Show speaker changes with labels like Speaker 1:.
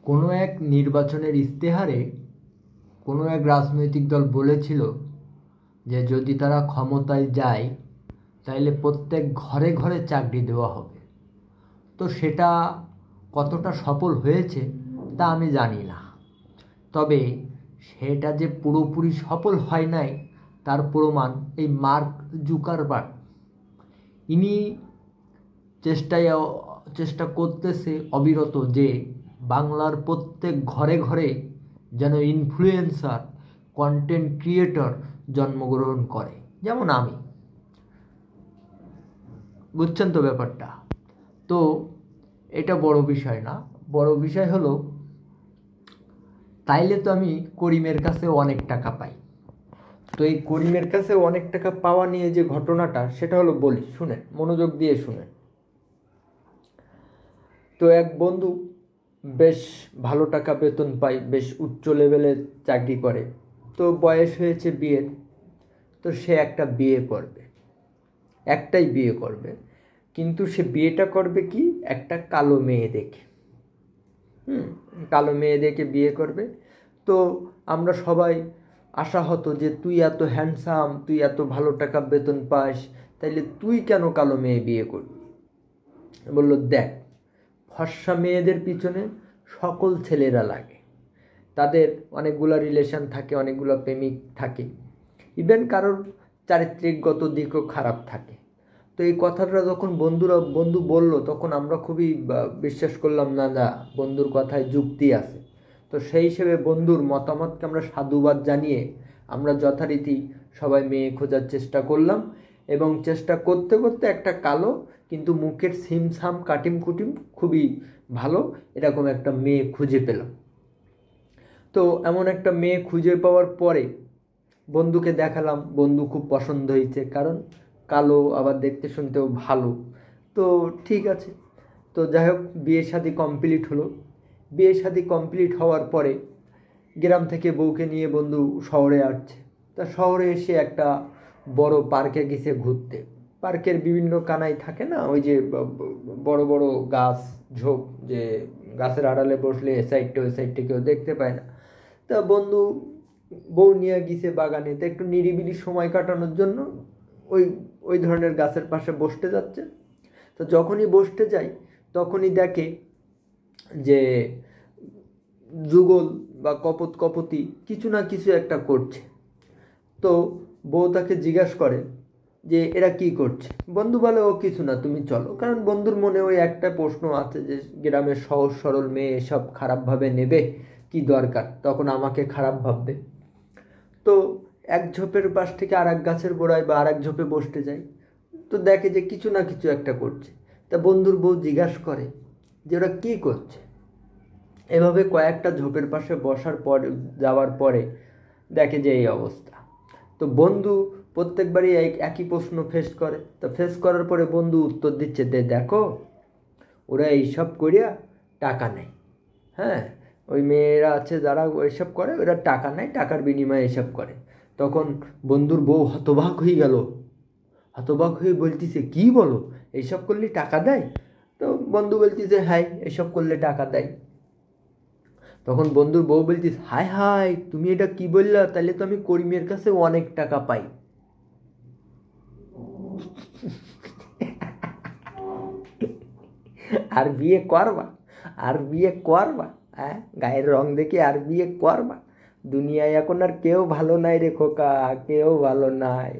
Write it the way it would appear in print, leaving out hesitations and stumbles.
Speaker 1: কোনো এক নির্বাচনের ইশতেহারে কোনো এক রাজনৈতিক দল বলেছিল যে যদি তারা ক্ষমতায় যায় তাহলে প্রত্যেক ঘরে ঘরে চাকরি দেওয়া হবে। তো সেটা কতটা সফল হয়েছে তা আমি জানি না, তবে সেটা যে পুরোপুরি সফল হয় নাই তার প্রমাণ এই মার্ক জুকারবার্গ। ইনি চেষ্টা করতেছে অবিরত যে বাংলার প্রত্যেক ঘরে ঘরে যেন ইনফ্লুয়েন্সার, কন্টেন্ট ক্রিয়েটর জন্মগ্রহণ করে, যেমন আমি। বুঝছেন তো ব্যাপারটা? তো এটা বড় বিষয় না, বড় বিষয় হলো তাইলে তো আমি করিমের কাছে অনেক টাকা পাই। তো এই করিমের কাছে অনেক টাকা পাওয়া নিয়ে যে ঘটনাটা, সেটা হলো বলি, শুনেন, মনোযোগ দিয়ে শুনেন। তো এক বন্ধু বেশ ভালো টাকা বেতন পায়, বেশ উচ্চ লেভেলের চাকরি করে। তো বয়স হয়েছে বিয়ের, তো সে একটা বিয়ে করবে, একটাই বিয়ে করবে, কিন্তু সে বিয়েটা করবে কি একটা কালো মেয়ে দেখে। কালো মেয়ে দেখে বিয়ে করবে। তো আমরা সবাই আশা হতো যে তুই এত হ্যান্ডসাম, তুই এত ভালো টাকা বেতন পাস, তাইলে তুই কেন কালো মেয়ে বিয়ে করবি? বলল, দেখ, ফর্সা মেয়েদের পিছনে সকল ছেলেরা লাগে, তাদের অনেকগুলো রিলেশন থাকে, অনেকগুলো প্রেমিক থাকে, ইভেন কারোর চারিত্রিকগত দিকও খারাপ থাকে। তো এই কথাটা যখন বন্ধু বলল, তখন আমরা খুবই বিশ্বাস করলাম, না না, বন্ধুর কথায় যুক্তি আছে। তো সেই হিসেবে বন্ধুর মতামতকে আমরা সাধুবাদ জানিয়ে আমরা যথারীতি সবাই মেয়ে খোঁজার চেষ্টা করলাম, এবং চেষ্টা করতে করতে একটা কালো কিন্তু মুখের সিমসাম কাটিম কুটিম খুবই ভালো এরকম একটা মেয়ে খুঁজে পেলাম। তো এমন একটা মেয়ে খুঁজে পাওয়ার পরে বন্ধুকে দেখালাম, বন্ধু খুব পছন্দ হয়েছে, কারণ কালো, আবার দেখতে শুনতেও ভালো। তো ঠিক আছে, তো যাই হোক, বিয়ে শাদী কমপ্লিট হলো। বিয়ে শাদী কমপ্লিট হওয়ার পরে গ্রাম থেকে বউকে নিয়ে বন্ধু শহরে আসছে। তা শহরে এসে একটা বড় পার্কে গেছে ঘুরতে। পার্কের বিভিন্ন কানাই থাকে না, ওই যে বড় বড় গাছ ঝোপ, যে গাছের আড়ালে বসলে এ সাইডটা ওই সাইডটা কেউ দেখতে পায় না। তা বন্ধু বউ নিয়ে গেছে বাগানে, তো একটু নিরিবিলি সময় কাটানোর জন্য ওই ওই ধরনের গাছের পাশে বসতে যাচ্ছে। তো যখনই বসতে যায় তখনই দেখে যে যুগল বা কপতি কিছু না কিছু একটা করছে। তো বউ তাকে জিজ্ঞাসা করে যে এরা কি করছে? বন্ধু বলে, ও কিছু না, তুমি চলো। কারণ বন্ধুর মনে ওই একটা প্রশ্ন আছে যে গ্রামের সহজ সরল মেয়ে এসব খারাপভাবে নেবে, কি দরকার, তখন আমাকে খারাপ ভাববে। তো এক ঝোপের পাশ থেকে আর এক গাছের গোড়ায় বা আর এক ঝোপে বসতে যায়। তো দেখে যে কিছু না কিছু একটা করছে। তা বন্ধুর বউ জিজ্ঞাসা করে যে ওরা কী করছে? এভাবে কয়েকটা ঝোপের পাশে বসার পর যাওয়ার পরে দেখে যে এই অবস্থা। তো বন্ধু প্রত্যেকবারই একই প্রশ্ন ফেস করে। তো ফেস করার পরে বন্ধু উত্তর দিচ্ছে, দেখো, ওরা এইসব করিয়া টাকা নেয়। হ্যাঁ, ওই মেয়েরা আছে যারা ওইসব করে, ওরা টাকা নেয়, টাকার বিনিময়ে এসব করে। তখন বন্ধুর বউ হতবাক হয়ে গেল, হতবাক হয়ে বলতেছে, কি বলো, এইসব করলে টাকা দেয়? তো বন্ধু বলতেছে, হ্যাঁ, এইসব করলে টাকা দেয়। তখন বন্ধুর বউ বলতিস, হায় হায়, তুমি এটা কি বললা? তাহলে তো আমি করিমের কাছে অনেক টাকা পাই। আর বিয়ে করবা? আর বিয়ে করবা? হ্যাঁ, গায়ের রং দেখে আর বিয়ে করবা? দুনিয়ায় এখন আর কেউ ভালো নাই রে খোকা, কেউ ভালো নাই।